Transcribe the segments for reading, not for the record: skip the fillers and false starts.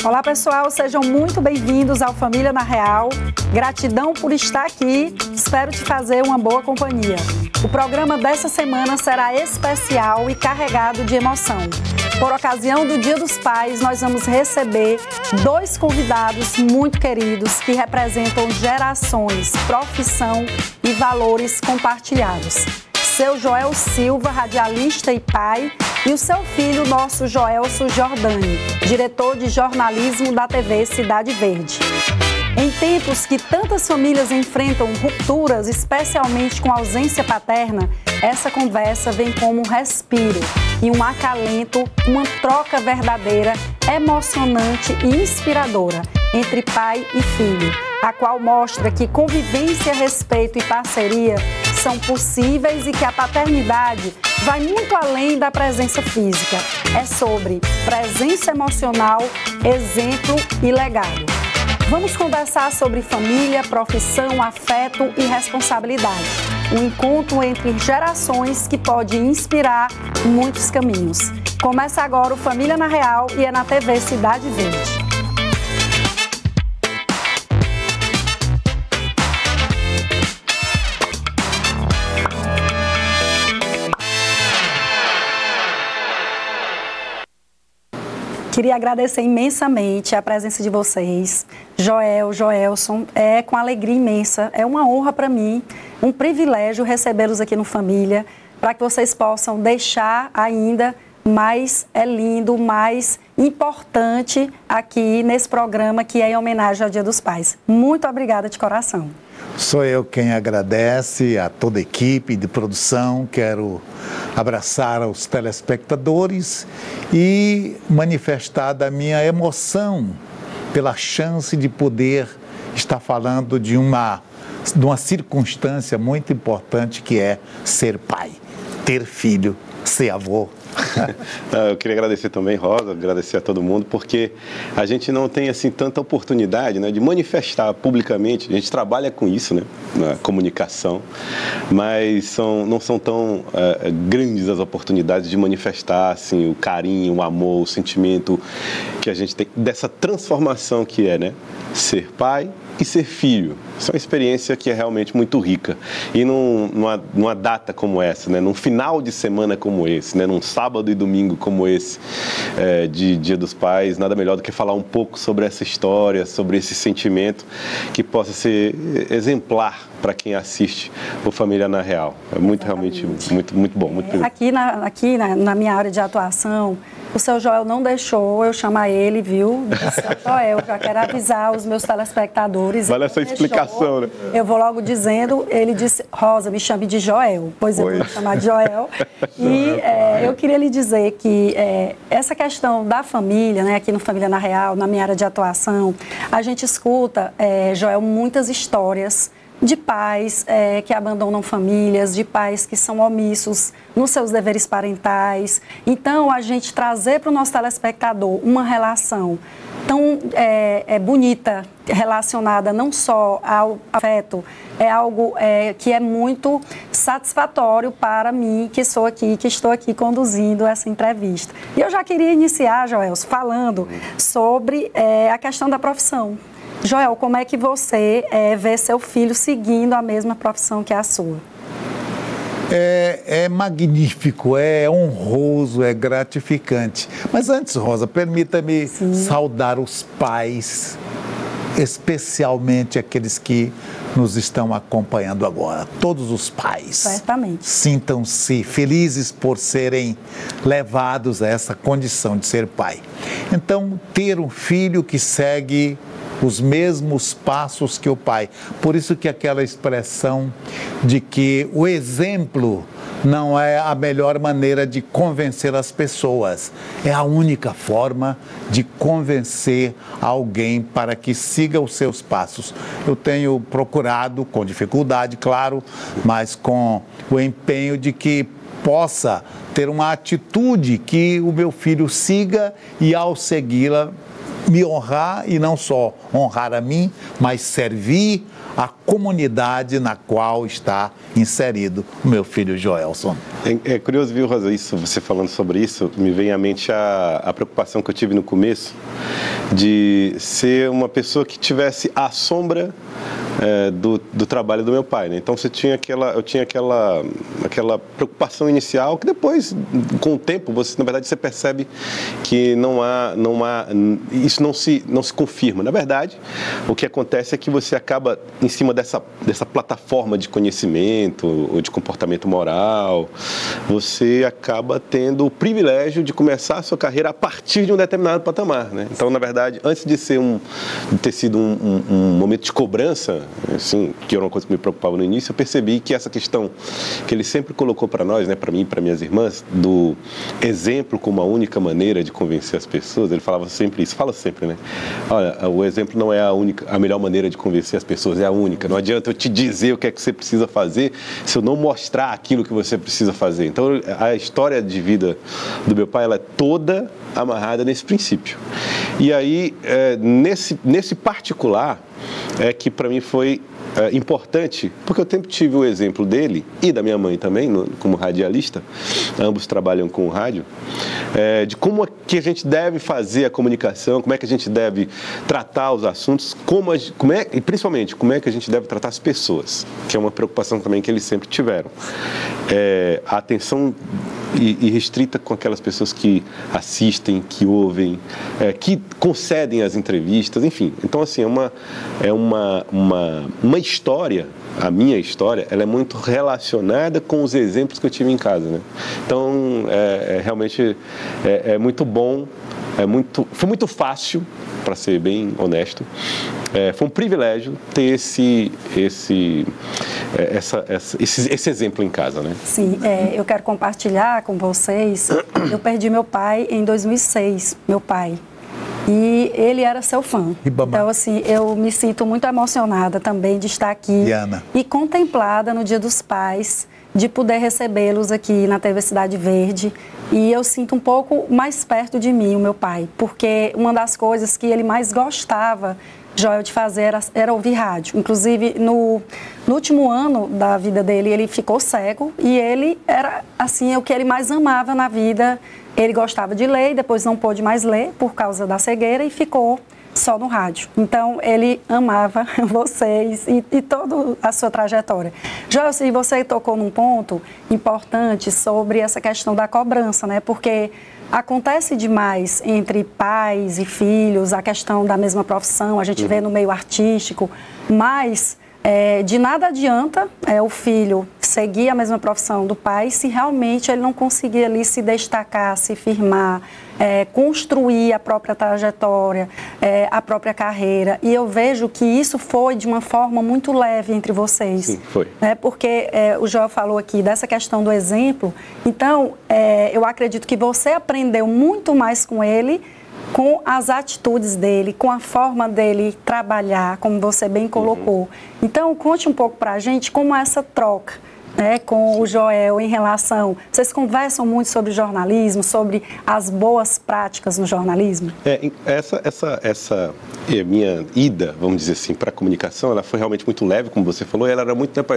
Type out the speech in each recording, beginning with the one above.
Olá pessoal, sejam muito bem-vindos ao Família na Real. Gratidão por estar aqui, espero te fazer uma boa companhia. O programa dessa semana será especial e carregado de emoção. Por ocasião do Dia dos Pais, nós vamos receber dois convidados muito queridos que representam gerações, profissão e valores compartilhados. Seu Joel Silva, radialista e pai, e o seu filho, nosso Joelson Jordani, diretor de jornalismo da TV Cidade Verde. Em tempos que tantas famílias enfrentam rupturas, especialmente com ausência paterna, essa conversa vem como um respiro e um acalento, uma troca verdadeira, emocionante e inspiradora entre pai e filho, a qual mostra que convivência, respeito e parceria são possíveis e que a paternidade vai muito além da presença física. É sobre presença emocional, exemplo e legado. Vamos conversar sobre família, profissão, afeto e responsabilidade. Um encontro entre gerações que pode inspirar muitos caminhos. Começa agora o Família na Real e é na TV Cidade Verde. Queria agradecer imensamente a presença de vocês, Joel, Joelson, com alegria imensa, é uma honra para mim, um privilégio recebê-los aqui no Família, para que vocês possam deixar ainda mais lindo, mais importante aqui nesse programa que é em homenagem ao Dia dos Pais. Muito obrigada de coração. Sou eu quem agradece a toda a equipe de produção, quero abraçar os telespectadores e manifestar da minha emoção pela chance de poder estar falando de uma circunstância muito importante que é ser pai, ter filho, ser avô. Eu queria agradecer também, Rosa, agradecer a todo mundo, porque a gente não tem assim tanta oportunidade, né, de manifestar publicamente. A gente trabalha com isso, né, na comunicação, mas não são tão grandes as oportunidades de manifestar assim, o carinho, o amor, o sentimento que a gente tem dessa transformação que é, né, ser pai e ser filho. Isso é uma experiência que é realmente muito rica. E numa data como essa, né, num final de semana como esse, né, num sábado e domingo como esse, de Dia dos Pais, nada melhor do que falar um pouco sobre essa história, sobre esse sentimento que possa ser exemplar para quem assiste o Família na Real. É realmente muito bom. Muito aqui na minha área de atuação, o seu Joel não deixou eu chamar ele, viu? Disse, Joel, já quero avisar os meus telespectadores. Vale essa explicação, né? Eu vou logo dizendo, ele disse, Rosa, me chame de Joel. Pois eu vou chamar de Joel. E eu queria lhe dizer que essa questão da família, né, aqui no Família na Real, na minha área de atuação, a gente escuta, Joel, muitas histórias de pais que abandonam famílias, de pais que são omissos nos seus deveres parentais. Então, a gente trazer para o nosso telespectador uma relação tão bonita, relacionada não só ao afeto, é algo que é muito satisfatório para mim, que estou aqui conduzindo essa entrevista. E eu já queria iniciar, Joel, falando sobre a questão da profissão. Joel, como é que você vê seu filho seguindo a mesma profissão que a sua? É magnífico, é honroso, é gratificante. Mas antes, Rosa, permita-me saudar os pais, especialmente aqueles que nos estão acompanhando agora. Todos os pais. Certamente. Sintam-se felizes por serem levados a essa condição de ser pai. Então, ter um filho que segue os mesmos passos que o pai. Por isso que aquela expressão de que o exemplo não é a melhor maneira de convencer as pessoas. É a única forma de convencer alguém para que siga os seus passos. Eu tenho procurado, com dificuldade, claro, mas com o empenho de que possa ter uma atitude que o meu filho siga e, ao segui-la, me honrar, e não só honrar a mim, mas servir a comunidade na qual está inserido o meu filho Joelson. É curioso, viu, Rosa, você falando sobre isso, me vem à mente a preocupação que eu tive no começo de ser uma pessoa que tivesse à sombra do trabalho do meu pai, né? Então eu tinha aquela preocupação inicial que depois, com o tempo, na verdade você percebe que isso não se confirma. Na verdade, o que acontece é que você acaba em cima dessa plataforma de conhecimento ou de comportamento moral, você acaba tendo o privilégio de começar a sua carreira a partir de um determinado patamar, né? Então, na verdade, antes de ter sido um momento de cobrança, assim, que era uma coisa que me preocupava no início, eu percebi que essa questão que ele sempre colocou para nós, né, para mim e para minhas irmãs, do exemplo como a única maneira de convencer as pessoas, ele falava sempre isso, fala sempre, né? Olha, o exemplo não é a melhor maneira de convencer as pessoas, é a única. Não adianta eu te dizer o que é que você precisa fazer se eu não mostrar aquilo que você precisa fazer. Então, a história de vida do meu pai, ela é toda amarrada nesse princípio. E aí, nesse particular, é que para mim foi importante, porque eu sempre tive o exemplo dele e da minha mãe também, como radialista, ambos trabalham com rádio, de como é que a gente deve fazer a comunicação, como é que a gente deve tratar os assuntos, e principalmente como é que a gente deve tratar as pessoas, que é uma preocupação também que eles sempre tiveram. A atenção e restrita com aquelas pessoas que assistem, que ouvem, que concedem as entrevistas, enfim. Então, assim, é uma história, a minha história, ela é muito relacionada com os exemplos que eu tive em casa, né? Então, realmente é muito bom, foi muito fácil, para ser bem honesto. Foi um privilégio ter esse exemplo em casa, né? Sim, eu quero compartilhar com vocês. Eu perdi meu pai em 2006, meu pai. E ele era seu fã. Então, assim, eu me sinto muito emocionada também de estar aqui e contemplada no Dia dos Pais, de poder recebê-los aqui na TV Cidade Verde. E eu sinto um pouco mais perto de mim, o meu pai, porque uma das coisas que ele mais gostava, Joel, de fazer era ouvir rádio. Inclusive, no último ano da vida dele, ele ficou cego e ele era, assim, o que ele mais amava na vida. Ele gostava de ler e depois não pôde mais ler por causa da cegueira e ficou só no rádio. Então, ele amava vocês e toda a sua trajetória. Joel, você tocou num ponto importante sobre essa questão da cobrança, né? Porque acontece demais entre pais e filhos, a questão da mesma profissão, a gente vê no meio artístico, mas de nada adianta o filho seguir a mesma profissão do pai se realmente ele não conseguir ali se destacar, se firmar, construir a própria trajetória, a própria carreira. E eu vejo que isso foi de uma forma muito leve entre vocês. Sim, foi. Porque o Joel falou aqui dessa questão do exemplo. Então, eu acredito que você aprendeu muito mais com ele, com as atitudes dele, com a forma dele trabalhar, como você bem colocou. Então, conte um pouco para a gente como é essa troca, né, com o Joel em relação... Vocês conversam muito sobre jornalismo, sobre as boas práticas no jornalismo? Essa minha ida, vamos dizer assim, para a comunicação, ela foi realmente muito leve, como você falou, e ela era muito tempo.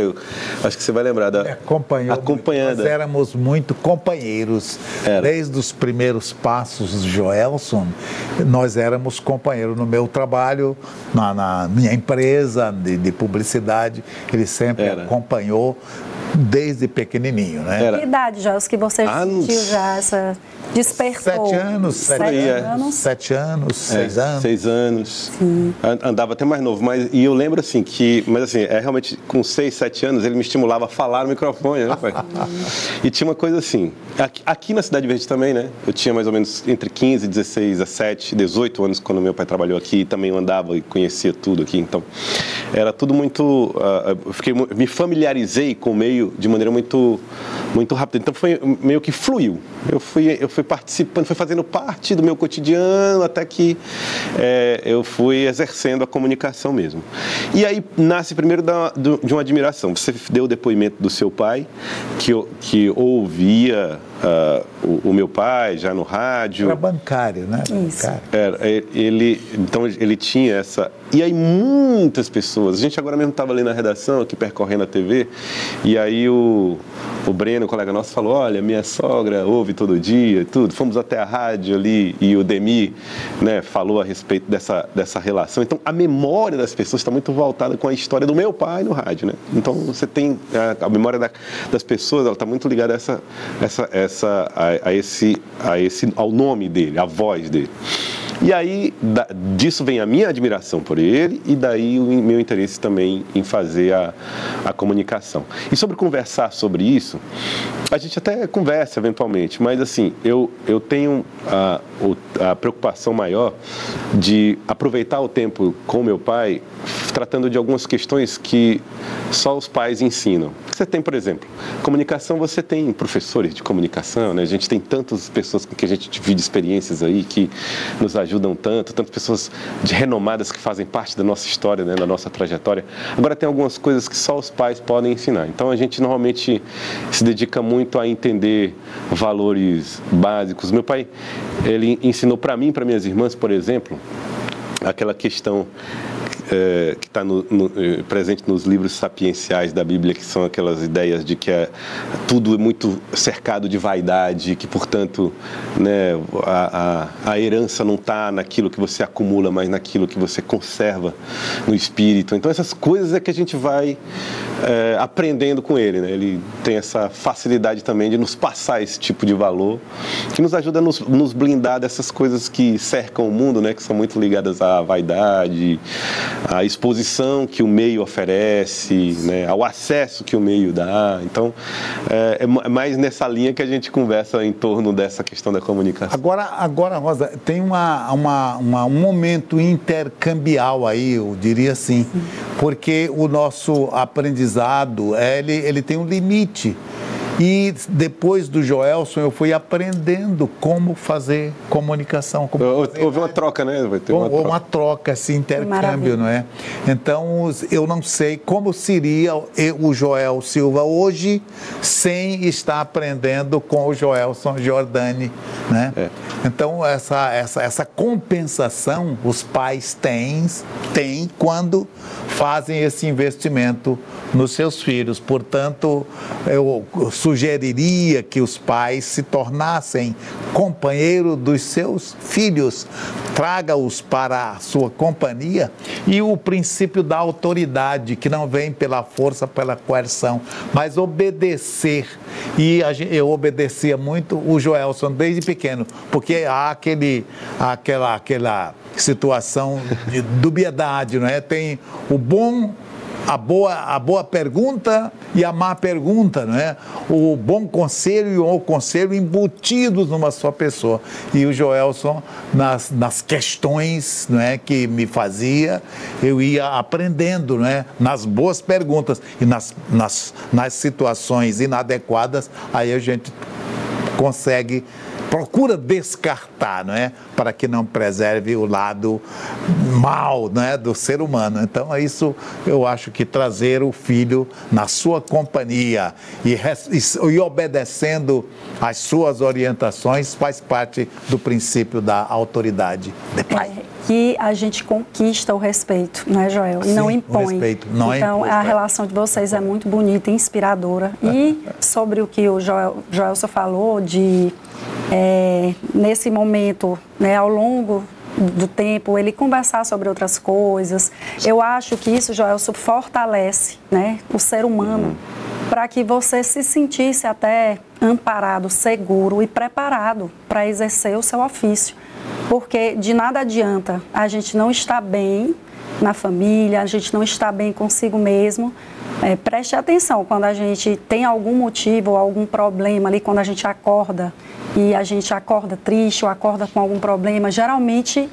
Acho que você vai lembrar da... Acompanhando. Nós éramos muito companheiros. Desde os primeiros passos do Joelson, nós éramos companheiros no meu trabalho, na minha empresa de publicidade. Ele sempre acompanhou desde pequenininho, né? Que idade, Joelson, que você sentiu já essa... Despertou? 7 anos. 7 anos, 6 anos. 6 anos. Sim. Andava até mais novo, e eu lembro assim mas assim, realmente com 6, 7 anos ele me estimulava a falar no microfone, né, pai? E tinha uma coisa assim, aqui na Cidade Verde também, né? Eu tinha mais ou menos entre 15, 16, 17, 18 anos quando meu pai trabalhou aqui, também eu andava e conhecia tudo aqui, então era tudo muito... me familiarizei com o meio de maneira muito, muito rápida, então foi meio que fluiu. Eu fui participando, fui fazendo parte do meu cotidiano até que eu fui exercendo a comunicação mesmo. E aí nasce primeiro de uma admiração. Você deu o depoimento do seu pai, que ouvia o meu pai já no rádio. Era bancário, né? Isso. Então ele tinha essa... E aí muitas pessoas... A gente agora mesmo estava ali na redação, aqui percorrendo a TV, e aí o Breno, o colega nosso, falou, olha, minha sogra ouve todo dia e tudo. Fomos até a rádio ali e o Demi, né, falou a respeito dessa relação. Então a memória das pessoas está muito voltada com a história do meu pai no rádio, né? Então você tem a memória das pessoas, ela está muito ligada ao nome dele, à voz dele. E aí, disso vem a minha admiração por ele e daí o meu interesse também em fazer a comunicação. E sobre conversar sobre isso, a gente até conversa eventualmente, mas assim, eu tenho a preocupação maior de aproveitar o tempo com meu pai tratando de algumas questões que só os pais ensinam. Você tem, por exemplo, comunicação, você tem professores de comunicação, né? A gente tem tantas pessoas com que a gente divide experiências aí que nos ajudam tantas pessoas renomadas que fazem parte da nossa história, né? Da nossa trajetória. Agora tem algumas coisas que só os pais podem ensinar. Então a gente normalmente se dedica muito a entender valores básicos. Meu pai, ele ensinou para mim e para minhas irmãs, por exemplo, aquela questão que está presente nos livros sapienciais da Bíblia, que são aquelas ideias de que tudo é muito cercado de vaidade, que, portanto, né, a herança não está naquilo que você acumula, mas naquilo que você conserva no espírito. Então, essas coisas é que a gente vai aprendendo com ele, né? Ele tem essa facilidade também de nos passar esse tipo de valor, que nos ajuda a nos blindar dessas coisas que cercam o mundo, né, que são muito ligadas à vaidade, a exposição que o meio oferece, né, ao acesso que o meio dá. Então, é mais nessa linha que a gente conversa em torno dessa questão da comunicação. Agora, Rosa, tem um momento intercambial aí, eu diria assim, porque o nosso aprendizado, ele tem um limite. E depois do Joelson, eu fui aprendendo como fazer comunicação. Houve uma troca, né? Vai ter uma troca, esse intercâmbio, não é? Então, eu não sei como seria o Joel Silva hoje sem estar aprendendo com o Joelson Jordani, né? Então, essa compensação os pais têm quando fazem esse investimento nos seus filhos. Portanto, eu sugeriria que os pais se tornassem companheiros dos seus filhos, traga-os para a sua companhia, e o princípio da autoridade, que não vem pela força, pela coerção, mas obedecer. E eu obedecia muito o Joelson desde pequeno, porque há aquela situação de dubiedade, não é? Tem a boa pergunta e a má pergunta, não é? O bom conselho e o mau conselho embutidos numa só pessoa. E o Joelson, nas questões, não é, que me fazia, eu ia aprendendo, não é? Nas boas perguntas e nas situações inadequadas, aí a gente procura descartar, não é? Para que não preserve o lado mal, não é? Do ser humano. Então, é isso, eu acho que trazer o filho na sua companhia e obedecendo às suas orientações faz parte do princípio da autoridade de pai. Que a gente conquista o respeito, não é, Joel? E não impõe. O respeito não é então, imposto, a relação de vocês é muito bonita, inspiradora. E sobre o que o Joelson falou, nesse momento, né, ao longo do tempo, ele conversar sobre outras coisas, eu acho que isso, Joelson, fortalece, né, o ser humano, para que você se sentisse até amparado, seguro e preparado para exercer o seu ofício. Porque de nada adianta a gente não estar bem na família, a gente não estar bem consigo mesmo. Preste atenção, quando a gente tem algum motivo ou algum problema ali, quando a gente acorda e a gente acorda triste ou acorda com algum problema, geralmente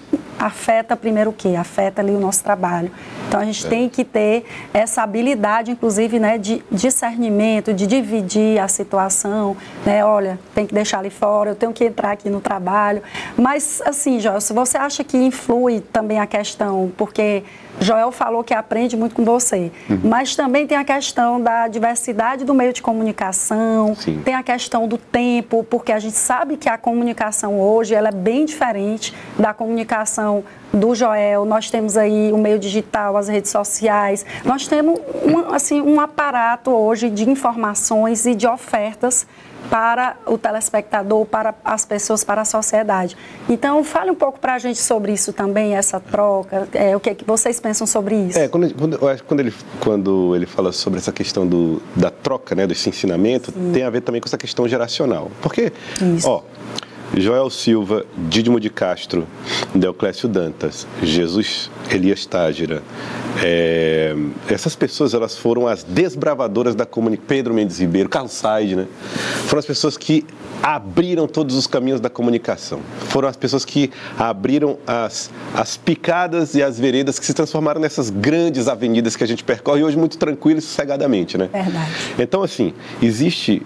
afeta primeiro o quê? Afeta ali o nosso trabalho. Então, a gente tem que ter essa habilidade, inclusive, né, de discernimento, de dividir a situação, né? Olha, tem que deixar ali fora, eu tenho que entrar aqui no trabalho. Mas, assim, Joel, se você acha que influi também a questão, porque Joel falou que aprende muito com você, mas também tem a questão da diversidade do meio de comunicação, Sim. tem a questão do tempo, porque a gente sabe que a comunicação hoje ela é bem diferente da comunicação do Joel. Nós temos aí o meio digital, as redes sociais, nós temos um aparato hoje de informações e de ofertas para o telespectador, para as pessoas, para a sociedade. Então, fale um pouco para a gente sobre isso também, essa troca, o que é que vocês pensam sobre isso? Quando ele fala sobre essa questão da troca, né, desse ensinamento, tem a ver também com essa questão geracional. Porque, Joel Silva, Dídimo de Castro, Deoclésio Dantas, Jesus Elias Tágira, essas pessoas, elas foram as desbravadoras da comunicação. Pedro Mendes Ribeiro, Carlos Said, né? Foram as pessoas que abriram todos os caminhos da comunicação. Foram as pessoas que abriram as picadas e as veredas que se transformaram nessas grandes avenidas que a gente percorre hoje muito tranquilo e sossegadamente, né? Verdade. Então, assim, existe,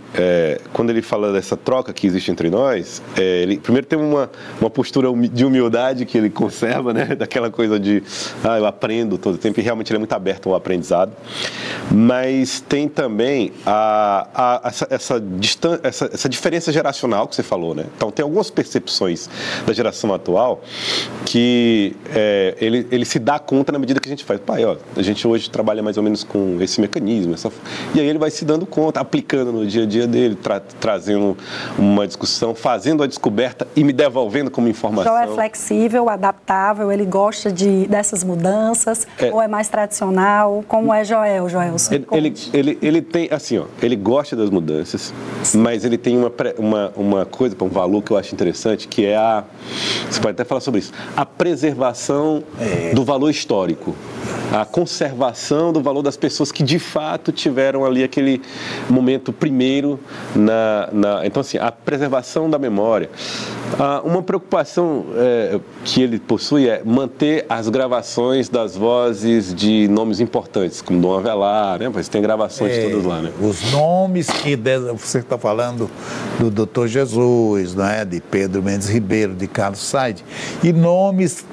quando ele fala dessa troca que existe entre nós, ele primeiro tem uma postura de humildade que ele conserva, né? Daquela coisa de, eu aprendo todo o tempo, e realmente ele é muito aberto ao aprendizado. Mas tem também essa diferença geracional que você falou, né? Então, tem algumas percepções da geração atual que ele se dá conta na medida que a gente faz. Pai, a gente hoje trabalha mais ou menos com esse mecanismo, e aí ele vai se dando conta, aplicando no dia a dia dele, trazendo uma discussão, fazendo a descoberta e me devolvendo como informação. Joel é flexível, adaptável, ele gosta dessas mudanças, ou é mais tradicional? Como é Joel? Ele tem, assim, ele gosta das mudanças, mas ele tem uma coisa, um valor que eu acho interessante, que é você pode até falar sobre isso, a preservação do valor histórico, a conservação do valor das pessoas que de fato tiveram ali aquele momento primeiro então, assim, a preservação da memória. Uma preocupação que ele possui é manter as gravações das vozes de nomes importantes, como Dom Avelar, né? Mas tem gravações todas lá, né? Os nomes que você está falando do Dr. Jesus, né? De Pedro Mendes Ribeiro, de Carlos Said, e nomes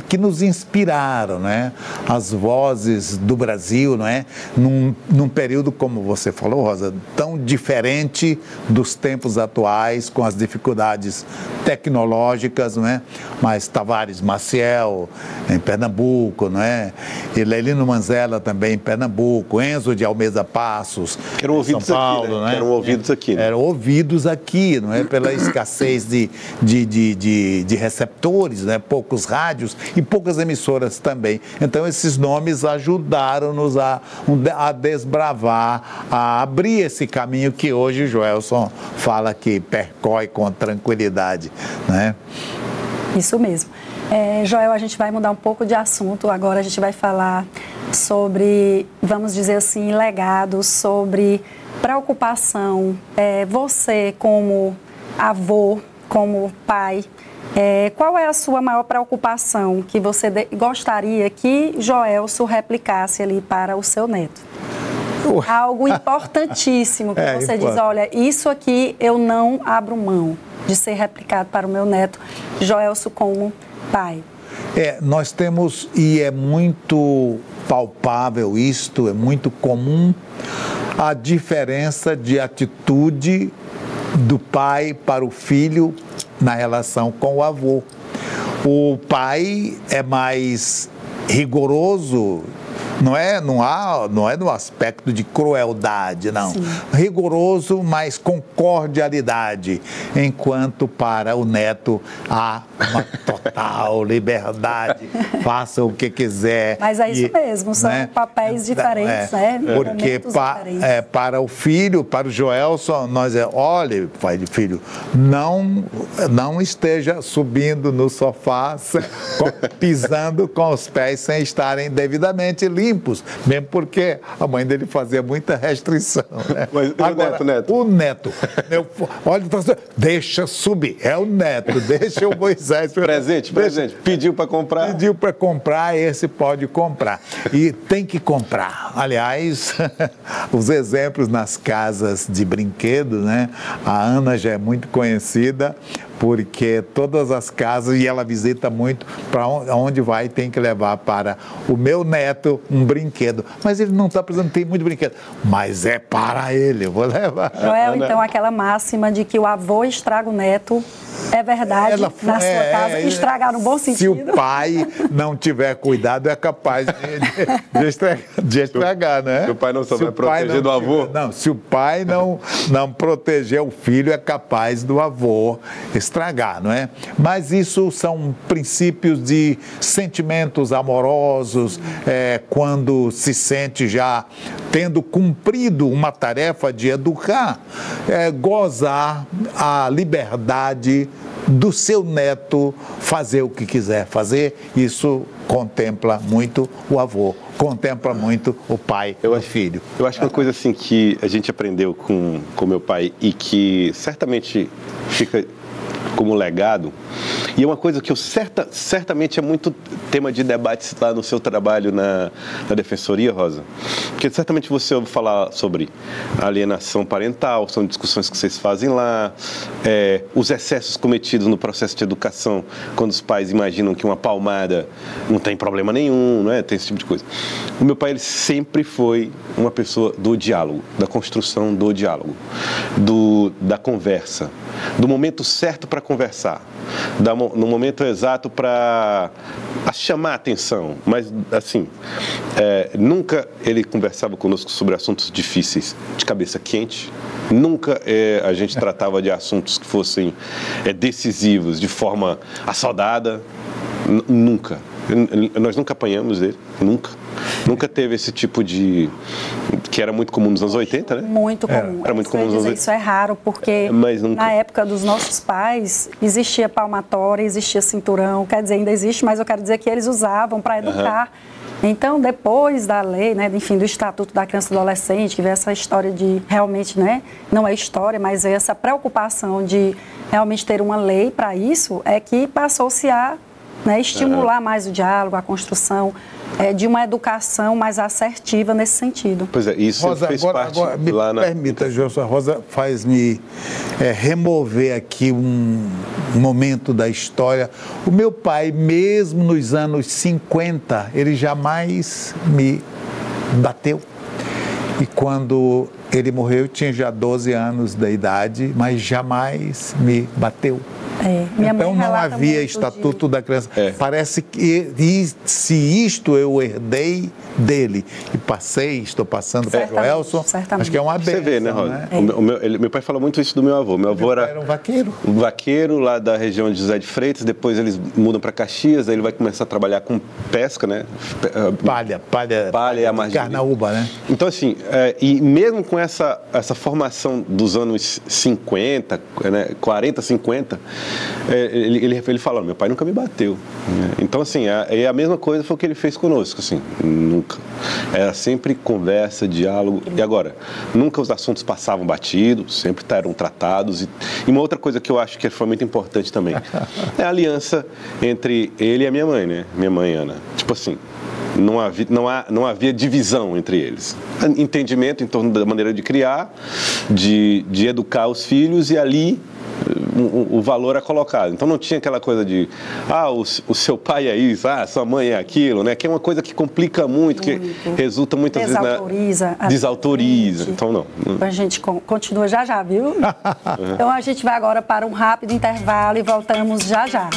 que nos inspiraram, né? As vozes do Brasil, não é? Num período, como você falou, Rosa, tão diferente dos tempos atuais, com as dificuldades tecnológicas, não é? Mas Tavares Maciel, em Pernambuco, não é? E Lelino Manzella também em Pernambuco, Enzo de Almeida Passos, eram ouvidos São Paulo, aqui, né? Né? Eram ouvidos aqui. Né? Eram ouvidos aqui, não é? Pela escassez de receptores, né? Poucos rádios e poucas emissoras também. Então, esses nomes ajudaram-nos a desbravar, a abrir esse caminho que hoje o Joelson fala que percorre com tranquilidade, né? Isso mesmo. Joel, a gente vai mudar um pouco de assunto. Agora a gente vai falar sobre, vamos dizer assim, legados, sobre preocupação. Você, como avô, como pai, qual é a sua maior preocupação que você gostaria que Joelson replicasse ali para o seu neto? Algo importantíssimo que você diz, olha, isso aqui eu não abro mão de ser replicado para o meu neto, Joelson como pai. Nós temos, e é muito palpável isto, é muito comum, a diferença de atitude do pai para o filho na relação com o avô. O pai é mais rigoroso, não é no aspecto de crueldade, não. Sim. Rigoroso, mas com cordialidade, enquanto para o neto há uma total liberdade, faça o que quiser. Mas é isso mesmo, são papéis diferentes, né? Porque para o filho, para o Joelson, olha, pai de filho, não esteja subindo no sofá, pisando com os pés sem estarem devidamente limpos. limpos, mesmo porque a mãe dele fazia muita restrição. Né? Mas agora, o neto, olha, deixa subir, é o neto, deixa o Moisés. Presente, pediu para comprar. Pediu para comprar, esse pode comprar. E tem que comprar. Aliás, os exemplos nas casas de brinquedo, né? A Ana já é muito conhecida, porque todas as casas, e ela visita muito, para onde vai tem que levar para o meu neto um brinquedo. Mas ele não está precisando, tem muito brinquedo. Mas é para ele, eu vou levar. Joel, então aquela máxima de que o avô estraga o neto, é verdade, na sua casa, estragar no bom sentido. Se o pai não tiver cuidado, é capaz de estragar, né? Se o pai não souber proteger do avô. Não, se o pai não proteger o filho, é capaz do avô estragar, não é? Mas isso são princípios de sentimentos amorosos, quando se sente já tendo cumprido uma tarefa de educar, gozar a liberdade do seu neto fazer o que quiser fazer. Isso contempla muito o avô, contempla muito o pai e o filho. Eu acho que uma coisa assim que a gente aprendeu com meu pai e que certamente fica como legado, e é uma coisa que certamente é muito tema de debate lá no seu trabalho na Defensoria, Rosa, porque certamente você ouve falar sobre alienação parental, são discussões que vocês fazem lá, os excessos cometidos no processo de educação, quando os pais imaginam que uma palmada não tem problema nenhum, não é? Tem esse tipo de coisa. O meu pai, ele sempre foi uma pessoa do diálogo, da construção do diálogo, da conversa, do momento certo para conversar, no momento exato para chamar a atenção, mas assim, nunca ele conversava conosco sobre assuntos difíceis de cabeça quente, nunca a gente tratava de assuntos que fossem decisivos de forma assodada, nunca. Nós nunca apanhamos ele, nunca teve esse tipo de... que era muito comum nos anos 80, né? Muito comum. Era muito comum nos anos 80. Isso é raro, porque na época dos nossos pais existia palmatória, existia cinturão, quer dizer, ainda existe, mas eu quero dizer que eles usavam para educar. Então, depois da lei, né, enfim, do Estatuto da Criança e do Adolescente, que veio essa história de realmente, né, não é história, mas essa preocupação de realmente ter uma lei para isso, é que passou-se a estimular mais o diálogo, a construção de uma educação mais assertiva nesse sentido. Pois é, isso Rosa, fez parte agora, me lá na... permita, José, a Rosa faz-me remover aqui um momento da história. O meu pai, mesmo nos anos 50, ele jamais me bateu. E quando ele morreu, eu tinha já 12 anos de idade, mas jamais me bateu. Então não havia Estatuto da Criança. Parece que se isto eu herdei dele e estou passando para o Joelson, acho que é uma benção. Você vê, né, Rosa? Meu pai fala muito isso do meu avô. Meu avô era um vaqueiro. Um vaqueiro lá da região de José de Freitas, depois eles mudam para Caxias, aí ele vai começar a trabalhar com pesca, né? Palha e a margem. Carnaúba, né? Então, assim, e mesmo com essa formação dos anos 50, né, 40, 50, ele fala, meu pai nunca me bateu. Então, assim, a mesma coisa foi o que ele fez conosco, assim, nunca. Era sempre conversa, diálogo. E agora, nunca os assuntos passavam batidos, sempre eram tratados. E uma outra coisa que eu acho que foi muito importante também é a aliança entre ele e a minha mãe, né? Minha mãe, Ana. Tipo assim, não havia divisão entre eles. Entendimento em torno da maneira de criar, de educar os filhos, e ali o valor é colocado. Então não tinha aquela coisa de o seu pai é isso, sua mãe é aquilo, né? Que é uma coisa que complica muito, que resulta muitas vezes desautoriza. Então não. A gente continua já, viu? Então a gente vai agora para um rápido intervalo e voltamos já.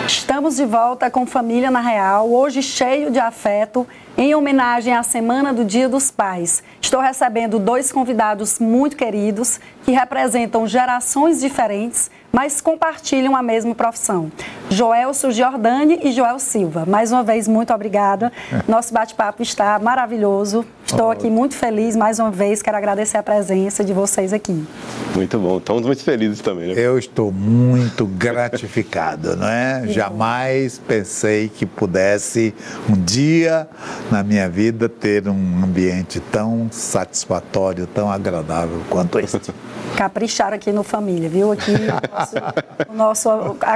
Estamos de volta com Família na Real, hoje cheio de afeto Em homenagem à Semana do Dia dos Pais, estou recebendo 2 convidados muito queridos que representam gerações diferentes, mas compartilham a mesma profissão. Joelson Giordani e Joel Silva. Mais uma vez, muito obrigada. Nosso bate-papo está maravilhoso. Estou aqui muito feliz, mais uma vez. Quero agradecer a presença de vocês aqui. Muito bom. Estamos muito felizes também, né? Eu estou muito gratificado, não é? Jamais pensei que pudesse um dia na minha vida ter um ambiente tão satisfatório, tão agradável quanto este. Capricharam aqui no Família, viu? Aqui o nosso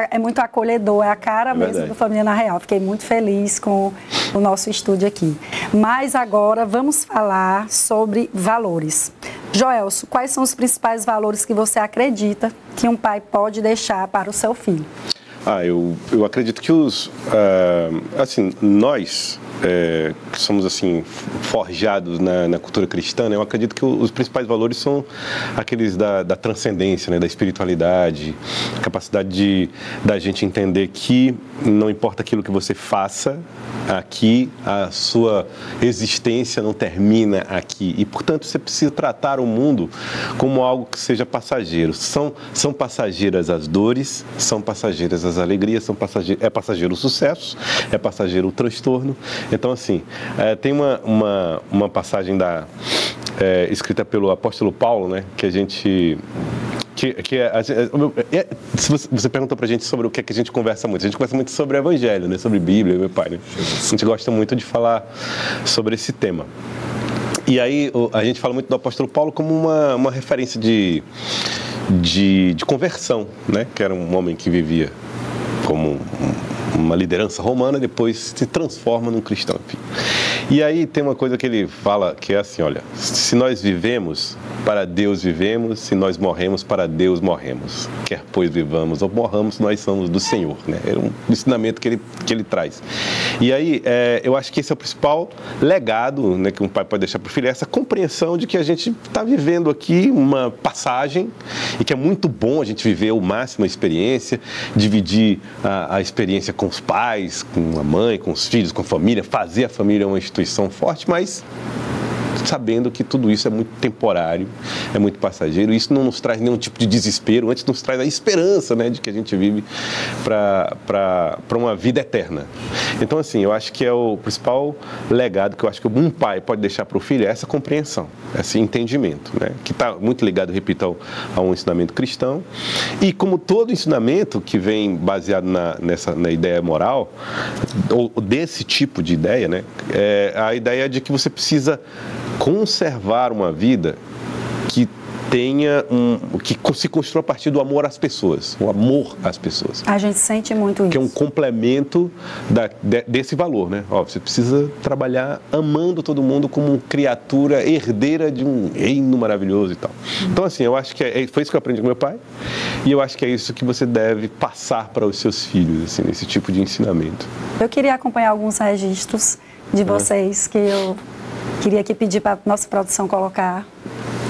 é muito acolhedor, é a cara mesmo do Família na Real. Fiquei muito feliz com o nosso estúdio aqui. Mas agora vamos falar sobre valores. Joelson, quais são os principais valores que você acredita que um pai pode deixar para o seu filho? Eu acredito que nós que somos assim forjados na cultura cristã, né? Eu acredito que os principais valores são aqueles da transcendência, né? Da espiritualidade, a capacidade da gente entender que não importa aquilo que você faça aqui, a sua existência não termina aqui e, portanto, você precisa tratar o mundo como algo que seja passageiro. São passageiras as dores, são passageiras as alegrias, é passageiro o sucesso, é passageiro o transtorno. Então, assim, tem uma passagem escrita pelo apóstolo Paulo, né, que a gente... se você perguntou pra gente sobre o que é que a gente conversa muito. A gente conversa muito sobre o Evangelho, né? Sobre Bíblia, meu pai, né? A gente gosta muito de falar sobre esse tema. E aí a gente fala muito do apóstolo Paulo como uma referência de conversão, né? Que era um homem que vivia como uma liderança romana, depois se transforma num cristão. Enfim. E aí tem uma coisa que ele fala, que é assim, olha, se nós vivemos, para Deus vivemos, se nós morremos, para Deus morremos. Quer pois vivamos ou morramos, nós somos do Senhor. Né? É um ensinamento que ele traz. E aí, eu acho que esse é o principal legado, né, que um pai pode deixar para o filho, é essa compreensão de que a gente está vivendo aqui uma passagem e que é muito bom a gente viver o máximo a experiência, dividir a experiência com os pais, com a mãe, com os filhos, com a família, fazer a família uma instituição forte, mas sabendo que tudo isso é muito temporário, é muito passageiro. Isso não nos traz nenhum tipo de desespero, antes nos traz a esperança, né, de que a gente vive para uma vida eterna. Então, assim, eu acho que é o principal legado que eu acho que um pai pode deixar para o filho, é essa compreensão, esse entendimento, né, que está muito ligado, repito, a um ensinamento cristão. E como todo ensinamento que vem baseado na ideia moral, ou desse tipo de ideia, né, é a ideia de que você precisa conservar uma vida que que se construa a partir do amor às pessoas, o amor às pessoas. A gente sente muito isso. Que é um complemento desse valor, né? Você precisa trabalhar amando todo mundo como criatura herdeira de um reino maravilhoso e tal. Então, assim, eu acho que foi isso que eu aprendi com meu pai e eu acho que é isso que você deve passar para os seus filhos, assim, nesse tipo de ensinamento. Eu queria acompanhar alguns registros de vocês que eu queria aqui pedir para a nossa produção colocar.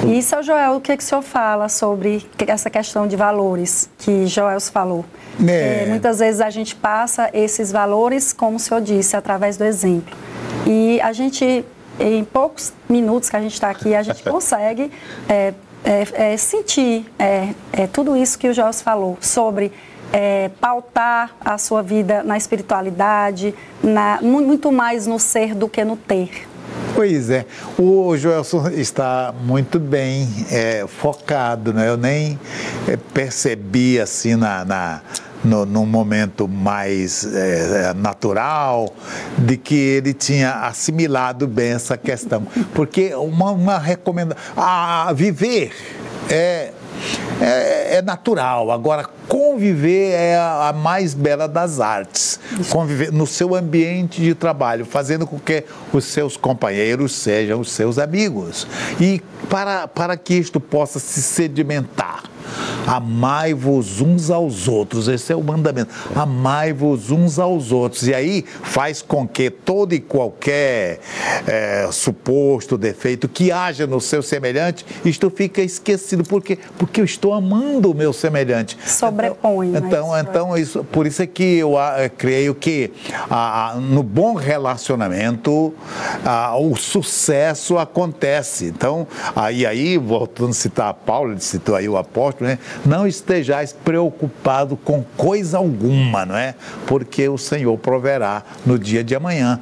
E, seu Joel, o que o senhor fala sobre essa questão de valores que Joel falou? Muitas vezes a gente passa esses valores, como o senhor disse, através do exemplo. E a gente, em poucos minutos que a gente está aqui, a gente consegue sentir tudo isso que o Joel falou sobre pautar a sua vida na espiritualidade, muito mais no ser do que no ter. Pois é, o Joelson está muito bem focado, né? Eu nem percebi assim num momento mais natural de que ele tinha assimilado bem essa questão, porque uma recomendação, viver é natural, agora conviver é a mais bela das artes. Conviver no seu ambiente de trabalho, fazendo com que os seus companheiros sejam os seus amigos. E para que isto possa se sedimentar amai-vos uns aos outros. Esse é o mandamento. Amai-vos uns aos outros. E aí faz com que todo e qualquer suposto defeito que haja no seu semelhante, isto fica esquecido. Por quê? Porque eu estou amando o meu semelhante. Sobrepõe. Então isso, por isso é que eu creio que no bom relacionamento o sucesso acontece. Então, aí voltando a citar Paulo, ele citou aí o apóstolo, né? Não estejais preocupado com coisa alguma, não é? Porque o Senhor proverá no dia de amanhã.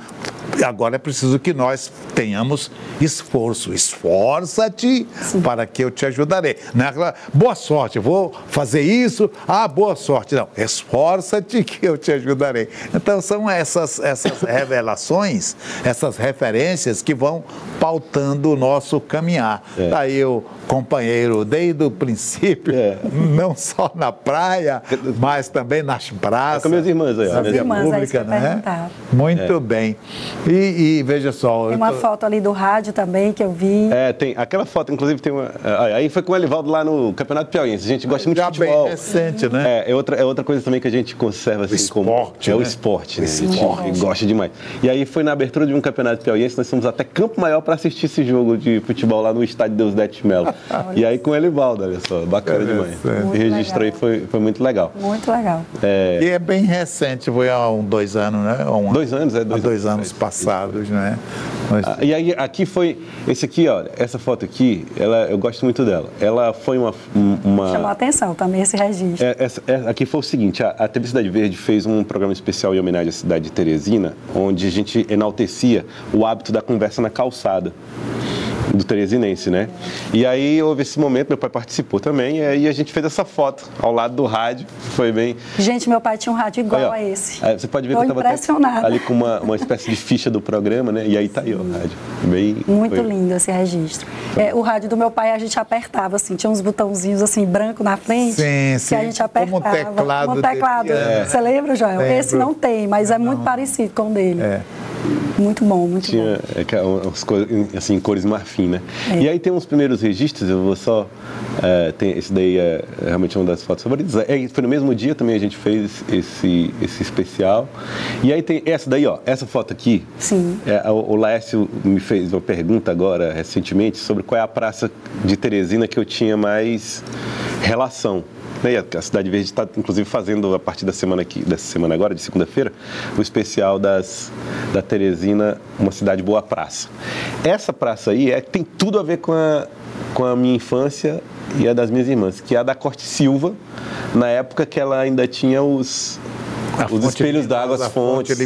Agora é preciso que nós tenhamos esforço. Esforça-te para que eu te ajudarei. Não é aquela, boa sorte, eu vou fazer isso, boa sorte. Não, esforça-te que eu te ajudarei. Então são essas revelações, essas referências que vão pautando o nosso caminhar. Daí o companheiro desde o princípio, não só na praia, mas também nas praças. Com minhas irmãs aí. As irmãs, pública, né? Muito bem. E veja só... Tem uma foto ali do rádio também que eu vi. Tem aquela foto, inclusive tem uma... Aí foi com o Elivaldo lá no Campeonato Piauiense. A gente gosta muito de futebol. Bem recente, né? É outra coisa também que a gente conserva assim como... Esporte, né? O esporte, né? A gente gosta demais. E aí foi na abertura de um Campeonato Piauiense, nós fomos até Campo Maior para assistir esse jogo de futebol lá no estádio Deusdete Melo. E aí com o Elivaldo, olha só, bacana demais. O registro aí foi muito legal. Muito legal. E é bem recente, foi há 2 anos, né? 2 anos, há 2 anos passados, né? E aí aqui foi, esse aqui, olha, essa foto aqui, eu gosto muito dela. Ela foi uma... Chamou a atenção também esse registro. Aqui foi o seguinte, a TV Cidade Verde fez um programa especial em homenagem à cidade de Teresina, onde a gente enaltecia o hábito da conversa na calçada do teresinense, né? E aí houve esse momento, meu pai participou também, e aí a gente fez essa foto ao lado do rádio, foi bem... Gente, meu pai tinha um rádio igual a esse. Você pode ver que eu estava ali com uma espécie de ficha do programa, né? E aí tá aí o rádio. Muito lindo esse registro. O rádio do meu pai a gente apertava, assim, tinha uns botãozinhos assim, branco na frente, que a gente apertava. Como um teclado. Você lembra, Joel? Lembro. Esse não tem, mas é muito parecido com o dele. Muito bom, muito bom. Tinha umas coisas, assim, em cores marfim, né? E aí tem uns primeiros registros, eu vou só... esse daí é realmente uma das fotos favoritas. Foi no mesmo dia também a gente fez esse especial. E aí tem essa daí, ó, essa foto aqui. Sim. O Laércio me fez uma pergunta agora, recentemente, sobre qual é a praça de Teresina que eu tinha mais relação. A Cidade Verde está, inclusive, fazendo, a partir dessa semana agora, de segunda-feira, o especial da Teresina, uma cidade boa praça. Essa praça aí tem tudo a ver com a minha infância e a das minhas irmãs, que é a da Corte Silva, na época que ela ainda tinha os espelhos d'água, as fontes.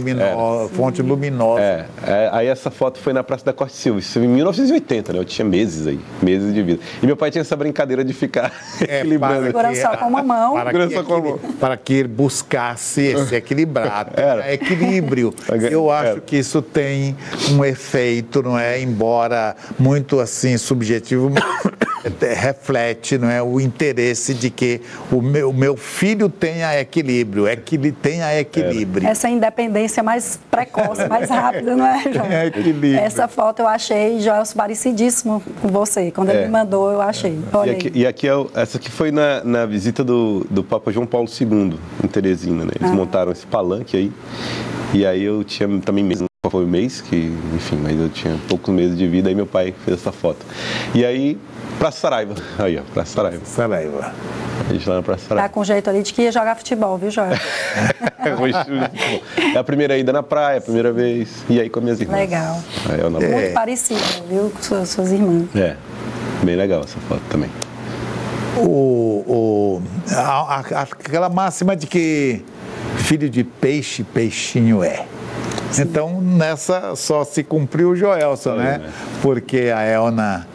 Fonte luminosa. Aí essa foto foi na Praça da Corte Silva, isso em 1980, né? Eu tinha meses de vida. E meu pai tinha essa brincadeira de ficar equilibrando. Segurando só com uma mão. Para que ele buscasse esse equilibrado. Equilíbrio. Eu acho que isso tem um efeito, não é? Embora muito assim subjetivo, reflete, não é, o interesse de que o meu filho tenha equilíbrio, tenha equilíbrio. Essa independência mais precoce, mais rápida, não é, João? Equilíbrio. Essa foto eu achei, Joel, parecidíssimo com você. Quando ele me mandou, eu achei. Olha e aqui essa aqui foi na visita do Papa João Paulo II, em Teresina, né? Eles montaram esse palanque aí, e aí eu tinha também mesmo. Foi um mês que, enfim, mas eu tinha poucos meses de vida, aí meu pai fez essa foto. E aí, Praça Saraiva. Aí, ó, Praça Saraiva. A gente lá na Praça Saraiva. Tá com jeito ali de que ia jogar futebol, viu, Joel? É a primeira ida na praia, a primeira vez. E aí com as minhas irmãs. Legal. Muito parecido, viu, com suas irmãs. Bem legal essa foto também. Aquela máxima de que filho de peixe, peixinho é. Sim. Então, nessa só se cumpriu o Joelson, né? Porque a Elna,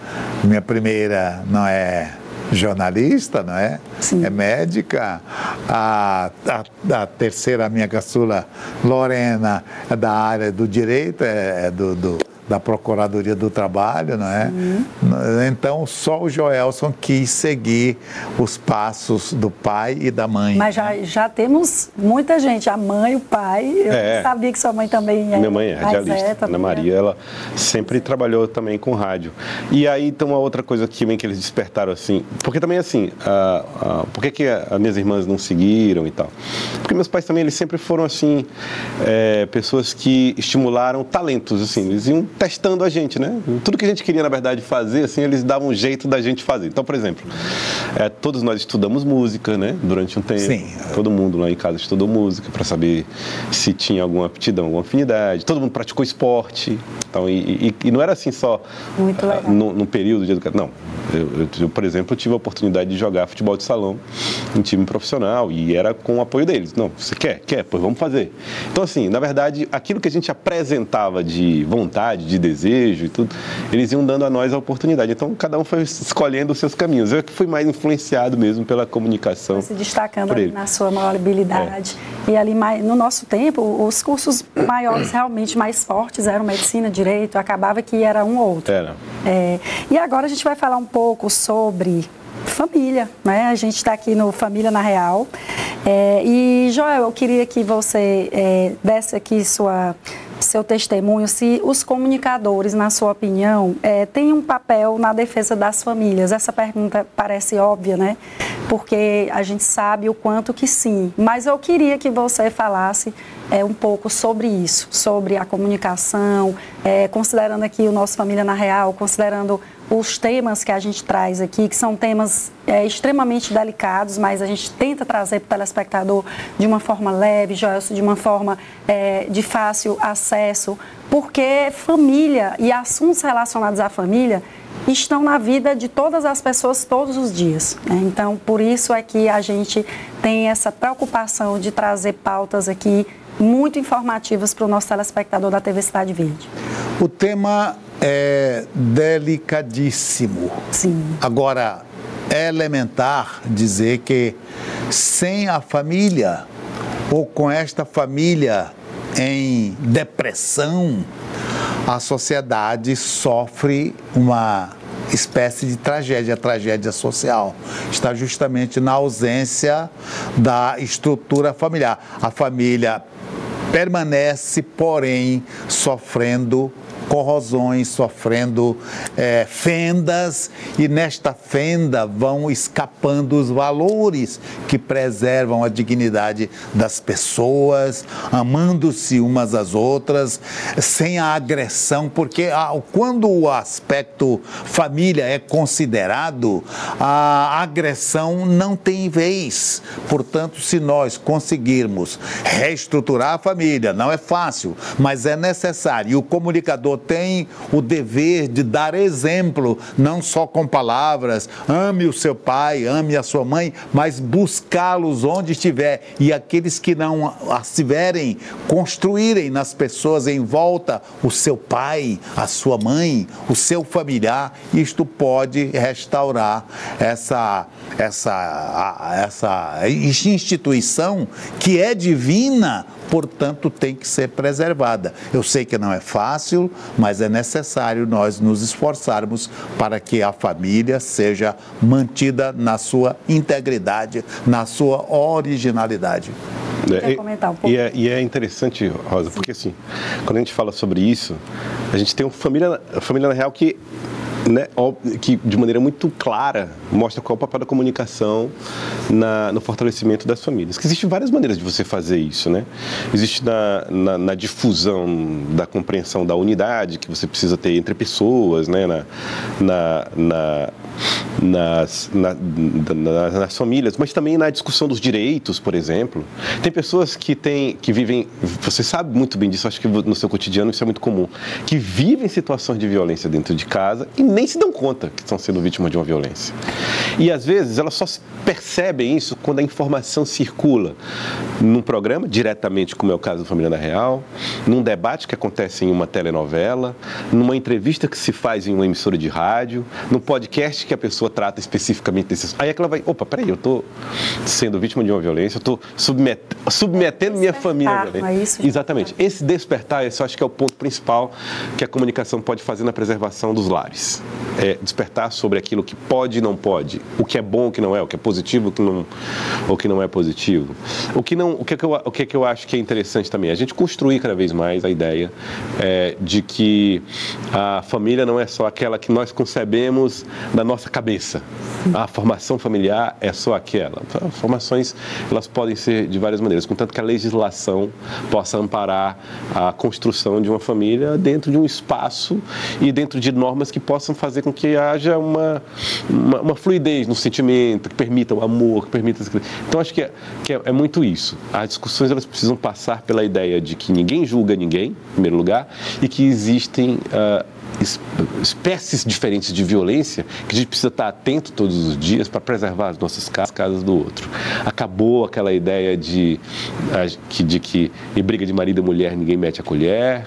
minha primeira, não é jornalista, não é? Sim. É médica. A terceira, a minha caçula, Lorena, é da área do direito, da Procuradoria do Trabalho, não é? Então, só o Joelson quis seguir os passos do pai e da mãe. Mas já temos muita gente, a mãe, o pai. Eu sabia que sua mãe também é. Minha mãe é radialista. Ana Maria, ela sempre trabalhou também com rádio. E aí, então, uma outra coisa que eles despertaram, assim, porque também, assim, por que as minhas irmãs não seguiram e tal? Porque meus pais também, eles sempre foram, assim, pessoas que estimularam talentos, assim, eles iam testando a gente, né? Tudo que a gente queria, na verdade, fazer, assim, eles davam um jeito da gente fazer. Então, por exemplo, todos nós estudamos música, né? Durante um tempo. Sim. Todo mundo lá em casa estudou música para saber se tinha alguma aptidão, alguma afinidade. Todo mundo praticou esporte. Então, e não era assim só no período de educação. Não. Eu, por exemplo, tive a oportunidade de jogar futebol de salão em time profissional e era com o apoio deles. Não, você quer? Quer? Pois vamos fazer. Então, assim, na verdade, aquilo que a gente apresentava de vontade, de desejo e tudo, eles iam dando a nós a oportunidade. Então, cada um foi escolhendo os seus caminhos. Eu que fui mais influenciado mesmo pela comunicação. Se destacando ali na sua habilidade. E ali, no nosso tempo, os cursos maiores, realmente mais fortes, eram medicina, direito, acabava que era um ou outro. Era. E agora a gente vai falar um pouco sobre família, né? A gente está aqui no Família na Real. E, Joel, eu queria que você desse aqui seu testemunho, se os comunicadores, na sua opinião, têm um papel na defesa das famílias. Essa pergunta parece óbvia, né? Porque a gente sabe o quanto que sim. Mas eu queria que você falasse um pouco sobre isso, sobre a comunicação, considerando aqui o nosso Família na Real, considerando os temas que a gente traz aqui, que são temas extremamente delicados, mas a gente tenta trazer para o telespectador de uma forma leve, Joelson, de uma forma de fácil acesso, porque família e assuntos relacionados à família estão na vida de todas as pessoas todos os dias, né? Então, por isso é que a gente tem essa preocupação de trazer pautas aqui muito informativas para o nosso telespectador da TV Cidade Verde. O tema é delicadíssimo. Sim. Agora, é elementar dizer que sem a família, ou com esta família em depressão, a sociedade sofre uma espécie de tragédia, a tragédia social. Está justamente na ausência da estrutura familiar. A família permanece, porém, sofrendo corrosões, sofrendo fendas, e nesta fenda vão escapando os valores que preservam a dignidade das pessoas, amando-se umas às outras, sem a agressão, porque quando o aspecto família é considerado, a agressão não tem vez. Portanto, se nós conseguirmos reestruturar a família, não é fácil, mas é necessário, e o comunicador tem o dever de dar exemplo, não só com palavras, ame o seu pai, ame a sua mãe, mas buscá-los onde estiver, e aqueles que não as tiverem, construírem nas pessoas em volta o seu pai, a sua mãe, o seu familiar. Isto pode restaurar essa instituição que é divina, portanto tem que ser preservada. Eu sei que não é fácil, mas é necessário nós nos esforçarmos para que a família seja mantida na sua integridade, na sua originalidade. Quer comentar um pouco? E é interessante, Rosa, porque assim, quando a gente fala sobre isso, a gente tem uma família na real que, né, que de maneira muito clara mostra qual é o papel da comunicação no fortalecimento das famílias. Que existem várias maneiras de você fazer isso, né? Existe na difusão da compreensão da unidade que você precisa ter entre pessoas, né? Nas famílias, mas também na discussão dos direitos, por exemplo. Tem pessoas que vivem, você sabe muito bem disso, acho que no seu cotidiano isso é muito comum, que vivem situações de violência dentro de casa e nem se dão conta que estão sendo vítimas de uma violência. E às vezes elas só percebem isso quando a informação circula num programa, diretamente, como é o caso do Família na Real, num debate que acontece em uma telenovela, numa entrevista que se faz em uma emissora de rádio, num podcast que a pessoa trata especificamente desses. Aí é que ela vai, opa, peraí, eu estou sendo vítima de uma violência, eu estou submetendo minha família à violência. Exatamente. Esse despertar, esse eu acho que é o ponto principal que a comunicação pode fazer na preservação dos lares. É despertar sobre aquilo que pode e não pode, o que é bom, o que não é, o que é positivo, o que não é positivo. O que eu acho que é interessante também, a gente construir cada vez mais a ideia de que a família não é só aquela que nós concebemos na nossa cabeça. A formação familiar é só aquela. As formações, elas podem ser de várias maneiras, contanto que a legislação possa amparar a construção de uma família dentro de um espaço e dentro de normas que possam fazer com que haja uma fluidez no sentimento, que permita o amor, que permita... Então, acho que é muito isso. As discussões, elas precisam passar pela ideia de que ninguém julga ninguém, em primeiro lugar, e que existem espécies diferentes de violência que a gente precisa estar atento todos os dias para preservar as nossas casas do outro. Acabou aquela ideia de que em briga de marido e mulher ninguém mete a colher.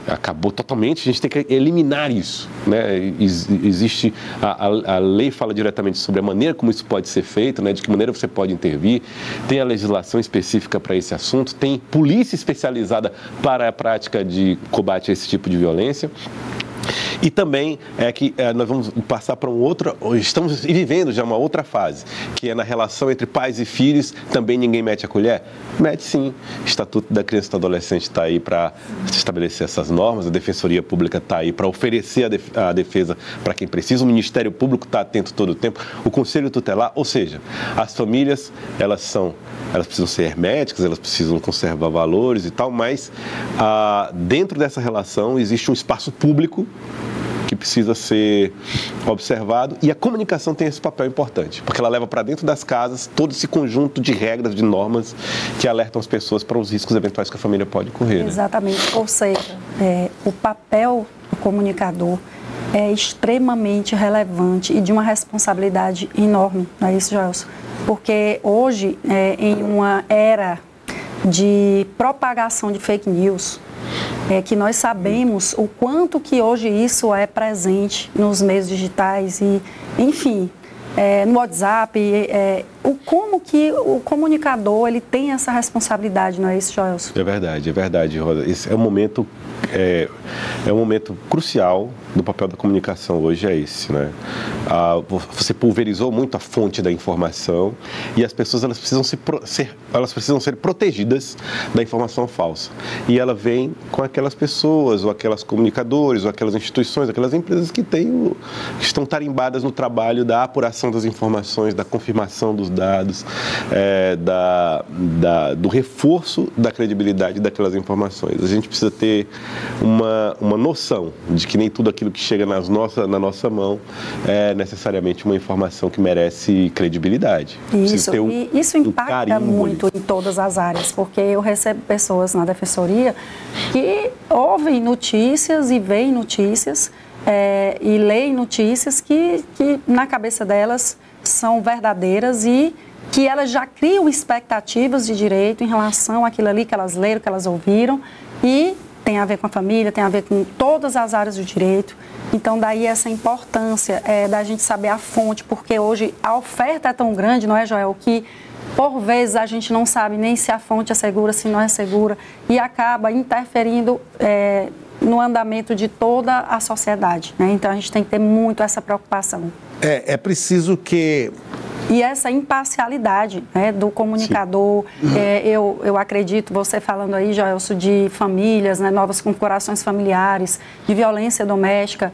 Acabou totalmente. A gente tem que eliminar isso, né? Existe a lei fala diretamente sobre a maneira como isso pode ser feito, né? De que maneira você pode intervir. Tem a legislação específica para esse assunto. Tem polícia especializada para a prática de combate a esse tipo de violência. E também nós vamos passar para estamos vivendo já uma outra fase, que é na relação entre pais e filhos, também ninguém mete a colher? Mete sim. O Estatuto da Criança e do Adolescente está aí para estabelecer essas normas, a Defensoria Pública está aí para oferecer a defesa para quem precisa, o Ministério Público está atento todo o tempo, o Conselho Tutelar, ou seja, as famílias, elas precisam ser herméticas, elas precisam conservar valores e tal, mas dentro dessa relação existe um espaço público que precisa ser observado, e a comunicação tem esse papel importante, porque ela leva para dentro das casas todo esse conjunto de regras, de normas que alertam as pessoas para os riscos eventuais que a família pode correr. Exatamente, ou seja, o papel do comunicador é extremamente relevante e de uma responsabilidade enorme, não é isso, Joelson? Porque hoje, em uma era de propagação de fake news, que nós sabemos o quanto que hoje isso é presente nos meios digitais e, enfim, no WhatsApp, como que o comunicador ele tem essa responsabilidade, não é isso, Joelson? É verdade, Rosa. Esse é um momento crucial do papel da comunicação hoje, é esse, né? Você pulverizou muito a fonte da informação e as pessoas elas precisam ser protegidas da informação falsa. E ela vem com aquelas pessoas, ou aquelas comunicadores, ou aquelas instituições, aquelas empresas que estão tarimbadas no trabalho da apuração das informações, da confirmação dos dados, do reforço da credibilidade daquelas informações. A gente precisa ter uma noção de que nem tudo aquilo que chega na nossa mão é necessariamente uma informação que merece credibilidade. Isso impacta muito em todas as áreas, porque eu recebo pessoas na Defensoria que ouvem notícias e veem notícias e leem notícias que na cabeça delas são verdadeiras e que elas já criam expectativas de direito em relação àquilo ali que elas leram, que elas ouviram, e tem a ver com a família, tem a ver com todas as áreas do direito. Então, daí essa importância da gente saber a fonte, porque hoje a oferta é tão grande, não é, Joel, que por vezes a gente não sabe nem se a fonte é segura, se não é segura, e acaba interferindo no andamento de toda a sociedade, né? Então, a gente tem que ter muito essa preocupação. É preciso que... E essa imparcialidade, né, do comunicador, eu acredito, você falando aí, Joelson, de famílias, né, novas configurações familiares, de violência doméstica.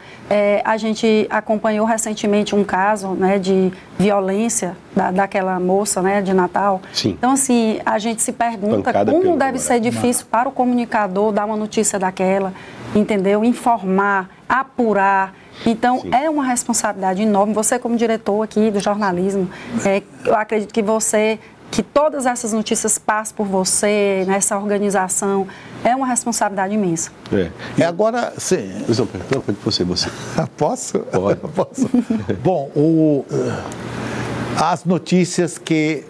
A gente acompanhou recentemente um caso, né, de violência daquela moça, né, de Natal. Sim. Então, assim, a gente se pergunta como deve ser difícil para o comunicador dar uma notícia daquela, entendeu? Informar, apurar. Então, sim, é uma responsabilidade enorme. Você, como diretor aqui do jornalismo, eu acredito que você que todas essas notícias passem por você, nessa organização, é uma responsabilidade imensa. Agora, sim. Não, pode você. Posso? Pode. Posso. Bom, as notícias que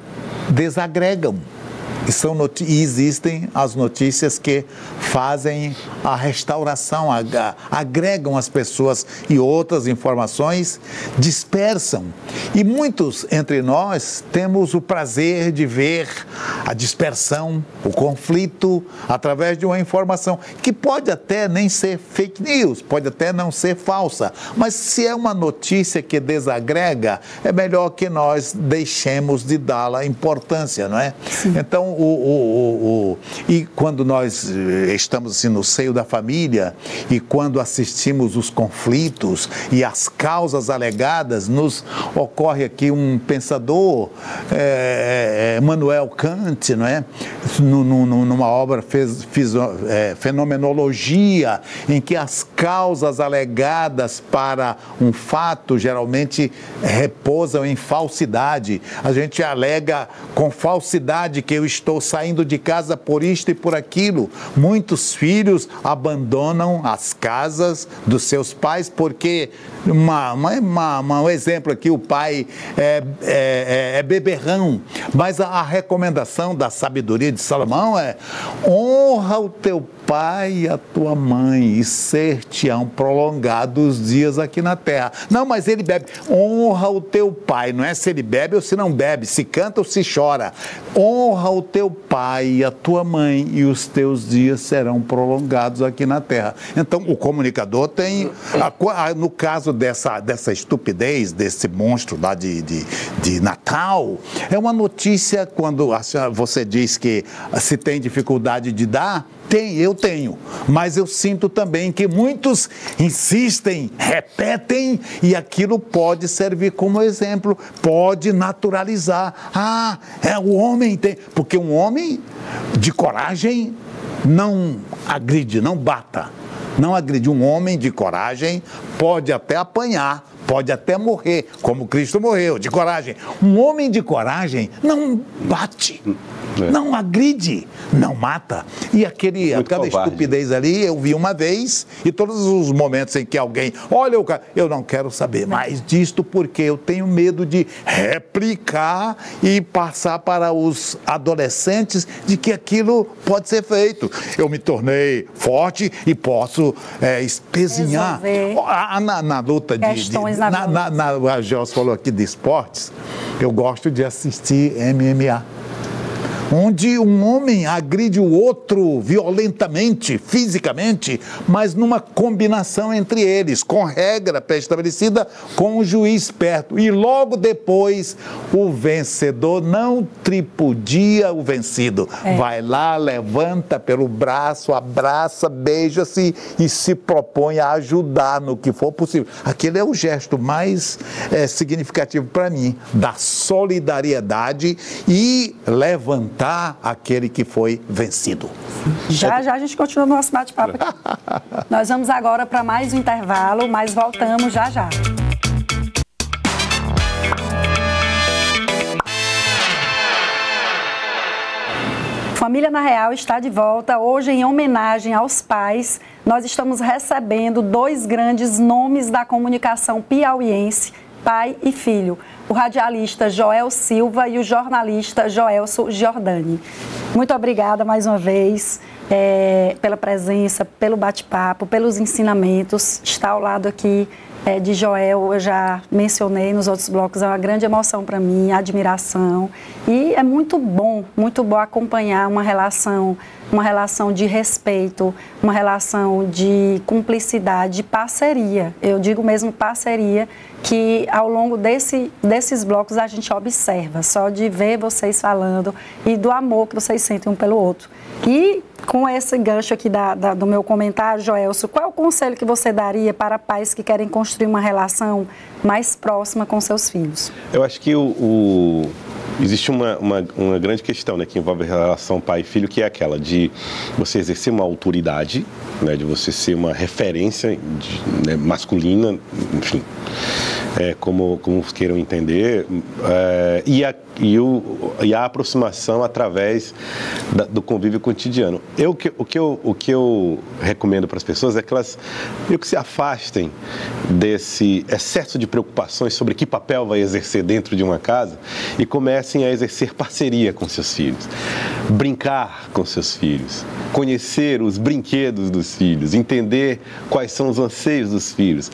desagregam. E existem as notícias que fazem a restauração, agregam as pessoas e outras informações dispersam. E muitos entre nós temos o prazer de ver a dispersão, o conflito, através de uma informação que pode até nem ser fake news, pode até não ser falsa, mas se é uma notícia que desagrega, é melhor que nós deixemos de dá-la importância, não é? Sim. Então, e quando nós estamos assim, no seio da família e quando assistimos os conflitos e as causas alegadas, nos ocorre aqui um pensador, Immanuel Kant, não é? Numa obra Fenomenologia, em que as causas alegadas para um fato geralmente repousam em falsidade. A gente alega com falsidade que eu estou saindo de casa por isto e por aquilo. Muitos filhos abandonam as casas dos seus pais porque, um exemplo aqui, o pai é beberrão, mas a recomendação da sabedoria de Salomão é: honra o teu pai e a tua mãe e ser-te-ão prolongados os dias aqui na terra. Não, mas ele bebe. Honra o teu pai, não é se ele bebe ou se não bebe, se canta ou se chora. Honra o teu pai e a tua mãe e os teus dias serão prolongados aqui na terra. Então, o comunicador tem, no caso dessa estupidez, desse monstro lá de Natal, é uma notícia quando você diz que se tem dificuldade de dar. Eu tenho, mas eu sinto também que muitos insistem, repetem, e aquilo pode servir como exemplo, pode naturalizar. O homem tem, porque um homem de coragem não agride, não bata, não agride. Um homem de coragem pode até apanhar, pode até morrer, como Cristo morreu, de coragem. Um homem de coragem não bate, não agride, não mata. E aquela estupidez ali, eu vi uma vez, e todos os momentos em que alguém, olha, eu não quero saber mais disto, porque eu tenho medo de replicar e passar para os adolescentes de que aquilo pode ser feito. Eu me tornei forte e posso espezinhar. Na luta a Gels falou aqui de esportes, eu gosto de assistir MMA, onde um homem agride o outro violentamente, fisicamente, mas numa combinação entre eles, com regra pré-estabelecida, com o juiz perto. E logo depois, o vencedor não tripudia o vencido. Vai lá, levanta pelo braço, abraça, beija-se e se propõe a ajudar no que for possível. Aquele é o gesto mais significativo para mim, da solidariedade e levantar aquele que foi vencido. Já a gente continua no nosso bate-papo aqui. Nós vamos agora para mais um intervalo, mas voltamos já. Família na Real está de volta. Hoje, em homenagem aos pais, nós estamos recebendo dois grandes nomes da comunicação piauiense, pai e filho. O radialista Joel Silva e o jornalista Joelso Giordani. Muito obrigada mais uma vez pela presença, pelo bate-papo, pelos ensinamentos. Estar ao lado aqui de Joel, eu já mencionei nos outros blocos, é uma grande emoção para mim, admiração. E é muito bom acompanhar uma relação de respeito, uma relação de cumplicidade, de parceria. Eu digo mesmo parceria, que ao longo desses blocos a gente observa, só de ver vocês falando e do amor que vocês sentem um pelo outro. E com esse gancho aqui do meu comentário, Joelso, qual é o conselho que você daria para pais que querem construir uma relação mais próxima com seus filhos? Eu acho que existe uma grande questão, né, que envolve a relação pai e filho, que é aquela de você exercer uma autoridade, né, de você ser uma referência masculina, enfim, como queiram entender, e a aproximação através do convívio cotidiano. O que eu recomendo para as pessoas é que elas meio que se afastem desse excesso de preocupações sobre que papel vai exercer dentro de uma casa e comecem a exercer parceria com seus filhos, brincar com seus filhos, conhecer os brinquedos dos filhos, entender quais são os anseios dos filhos,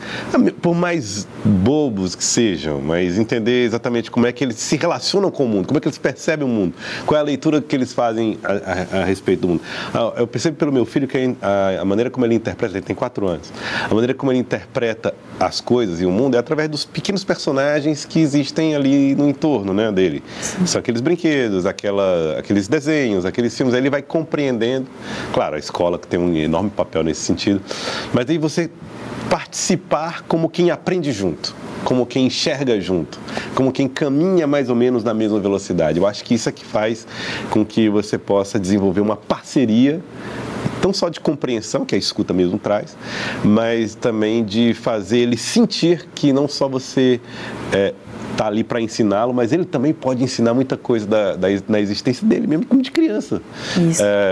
por mais bobos que sejam, mas entender exatamente como é que eles se relacionam com o mundo, como é que eles percebem o mundo, qual é a leitura que eles fazem a respeito do mundo. Eu percebo pelo meu filho que a maneira como ele interpreta, ele tem 4 anos, a maneira como ele interpreta as coisas e o mundo é através dos pequenos personagens que existem ali no entorno, né, dele. Sim. São aqueles brinquedos, aqueles desenhos, aqueles filmes, aí ele vai compreendendo. Claro, a escola que tem um enorme papel nesse sentido, mas aí você participar como quem aprende junto, como quem enxerga junto, como quem caminha mais ou menos na mesma velocidade. Eu acho que isso é que faz com que você possa desenvolver uma parceria, não só de compreensão, que a escuta mesmo traz, mas também de fazer ele sentir que não só você está ali para ensiná-lo, mas ele também pode ensinar muita coisa na existência dele, mesmo como de criança,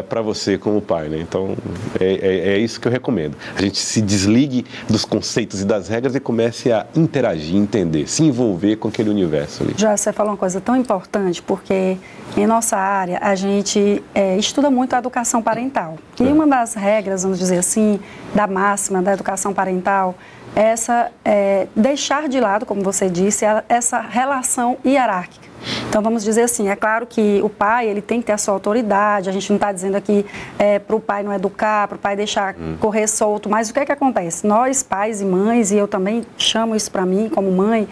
para você como pai, né? Então, é isso que eu recomendo. A gente se desligue dos conceitos e das regras e comece a interagir, entender, se envolver com aquele universo ali. Já você falou uma coisa tão importante, porque em nossa área a gente estuda muito a educação parental. E uma das regras, vamos dizer assim, da máxima da educação parental, deixar de lado, como você disse, essa relação hierárquica. Então, vamos dizer assim, é claro que o pai, ele tem que ter a sua autoridade, a gente não está dizendo aqui para o pai não educar, para o pai deixar correr solto, mas o que é que acontece? Nós, pais e mães, e eu também chamo isso para mim como mãe,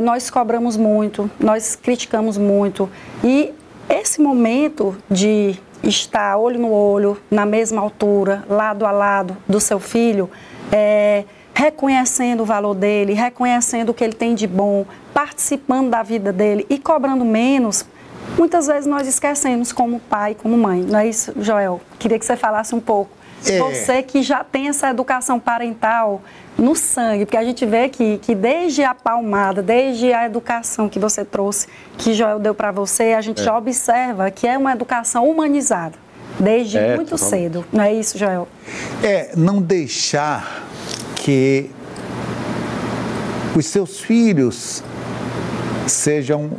nós cobramos muito, nós criticamos muito, e esse momento de estar olho no olho, na mesma altura, lado a lado do seu filho, reconhecendo o valor dele, reconhecendo o que ele tem de bom, participando da vida dele e cobrando menos, muitas vezes nós esquecemos como pai, como mãe. Não é isso, Joel? Queria que você falasse um pouco. Você que já tem essa educação parental no sangue, porque a gente vê que desde a palmada, desde a educação que você trouxe, que Joel deu para você, a gente já observa que é uma educação humanizada, desde muito cedo. Não é isso, Joel? Não deixar que os seus filhos sejam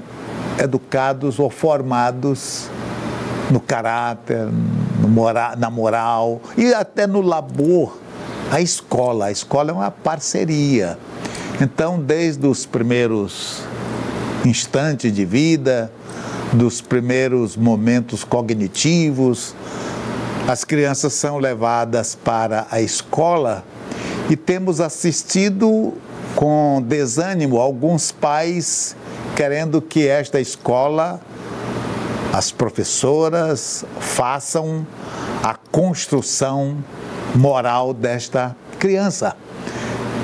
educados ou formados no caráter, na moral e até no labor. A escola é uma parceria. Então, desde os primeiros instantes de vida, dos primeiros momentos cognitivos, as crianças são levadas para a escola. E temos assistido com desânimo alguns pais querendo que esta escola, as professoras, façam a construção moral desta criança.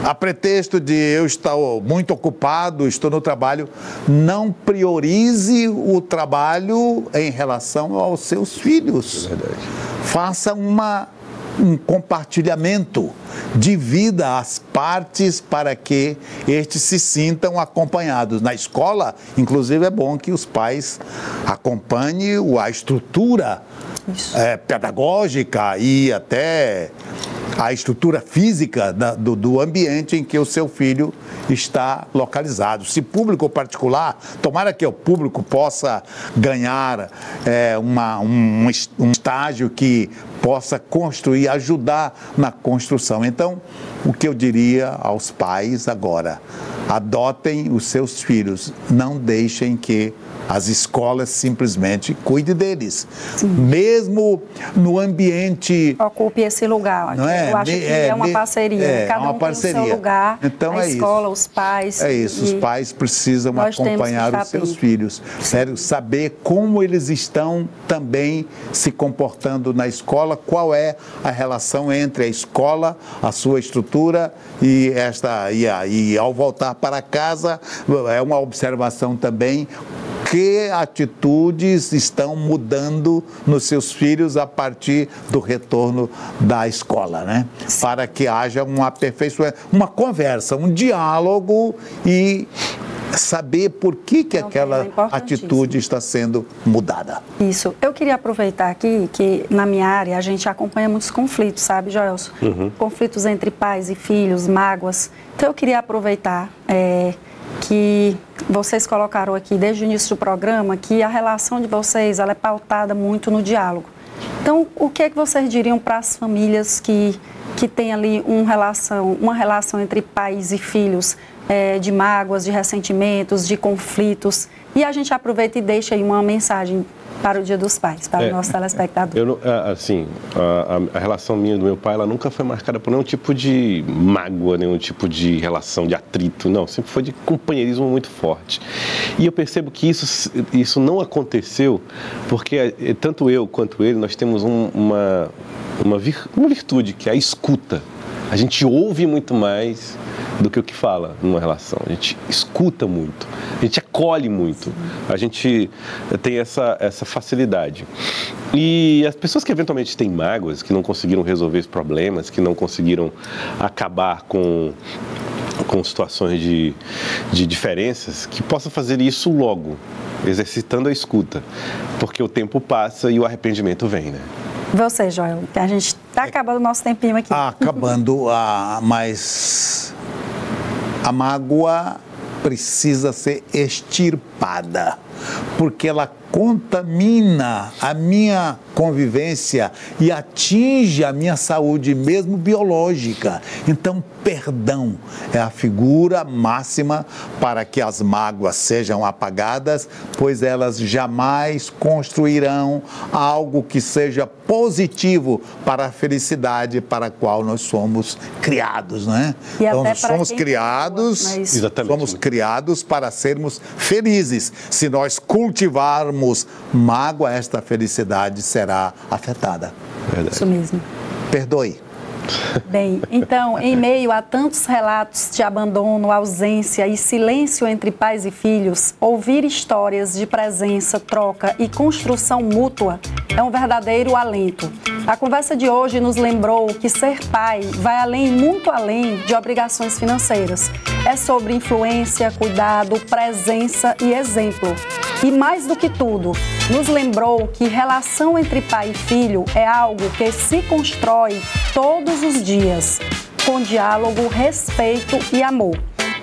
A pretexto de eu estar muito ocupado, estou no trabalho, não priorize o trabalho em relação aos seus filhos. É verdade. Faça um compartilhamento, divida as partes para que estes se sintam acompanhados. Na escola, inclusive, é bom que os pais acompanhem a estrutura pedagógica e até a estrutura física do ambiente em que o seu filho está localizado. Se público ou particular, tomara que o público possa ganhar um estágio que possa construir, ajudar na construção. Então, o que eu diria aos pais agora, adotem os seus filhos, não deixem que as escolas simplesmente cuidem deles. Sim. Mesmo no ambiente... Ocupe esse lugar. Não é? Eu acho que é uma parceria. Cada um tem o seu lugar, então, a escola, os pais. É isso, os pais precisam acompanhar os seus filhos. Sério, saber como eles estão também se comportando na escola, qual é a relação entre a escola, a sua estrutura e ao voltar para casa, é uma observação também que atitudes estão mudando nos seus filhos a partir do retorno da escola, né? Para que haja um aperfeiçoamento, uma conversa, um diálogo e saber por que aquela atitude está sendo mudada. Isso. Eu queria aproveitar aqui que na minha área a gente acompanha muitos conflitos, sabe, Joelson? Conflitos entre pais e filhos, mágoas. Então eu queria aproveitar que vocês colocaram aqui desde o início do programa que a relação de vocês ela é pautada muito no diálogo. Então, o que é que vocês diriam para as famílias que têm ali uma relação entre pais e filhos, de mágoas, de ressentimentos, de conflitos? E a gente aproveita e deixa aí uma mensagem para o Dia dos Pais, para o nosso telespectador. A relação minha e do meu pai, ela nunca foi marcada por nenhum tipo de mágoa, nenhum tipo de relação, de atrito, não. Sempre foi de companheirismo muito forte. E eu percebo que isso não aconteceu porque tanto eu quanto ele, nós temos uma virtude, que é a escuta. A gente ouve muito mais do que o que fala numa relação. A gente escuta muito, a gente acolhe muito, a gente tem essa facilidade. E as pessoas que eventualmente têm mágoas, que não conseguiram resolver os problemas, que não conseguiram acabar com situações de diferenças, que possam fazer isso logo, exercitando a escuta, porque o tempo passa e o arrependimento vem, né? Você, Joel, a gente está acabando o nosso tempinho aqui. Acabando, mas a mágoa precisa ser extirpada, porque ela contamina a minha convivência e atinge a minha saúde mesmo biológica. Então, perdão é a figura máxima para que as mágoas sejam apagadas, pois elas jamais construirão algo que seja positivo para a felicidade para a qual nós somos criados, não é? Então, nós somos criados para sermos felizes. Se nós cultivarmos mágoa, esta felicidade será afetada. Verdade. Isso mesmo. Perdoe. Bem, então, em meio a tantos relatos de abandono, ausência e silêncio entre pais e filhos, ouvir histórias de presença, troca e construção mútua é um verdadeiro alento. A conversa de hoje nos lembrou que ser pai vai além, muito além de obrigações financeiras. É sobre influência, cuidado, presença e exemplo. E mais do que tudo, nos lembrou que relação entre pai e filho é algo que se constrói todos os dias, com diálogo, respeito e amor.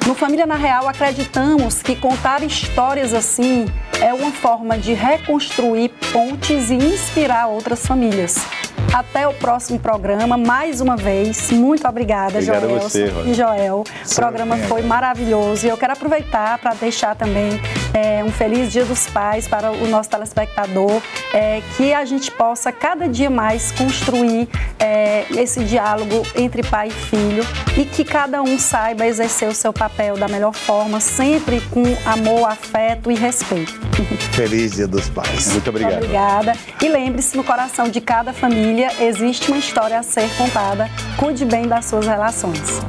No Família na Real, acreditamos que contar histórias assim é uma forma de reconstruir pontes e inspirar outras famílias. Até o próximo programa, mais uma vez, muito obrigada, Joelson e Joel. O programa foi maravilhoso e eu quero aproveitar para deixar também um feliz Dia dos Pais para o nosso telespectador, que a gente possa cada dia mais construir esse diálogo entre pai e filho e que cada um saiba exercer o seu papel da melhor forma, sempre com amor, afeto e respeito. Feliz Dia dos Pais. Muito obrigado. Obrigada. E lembre-se, no coração de cada família existe uma história a ser contada. Cuide bem das suas relações.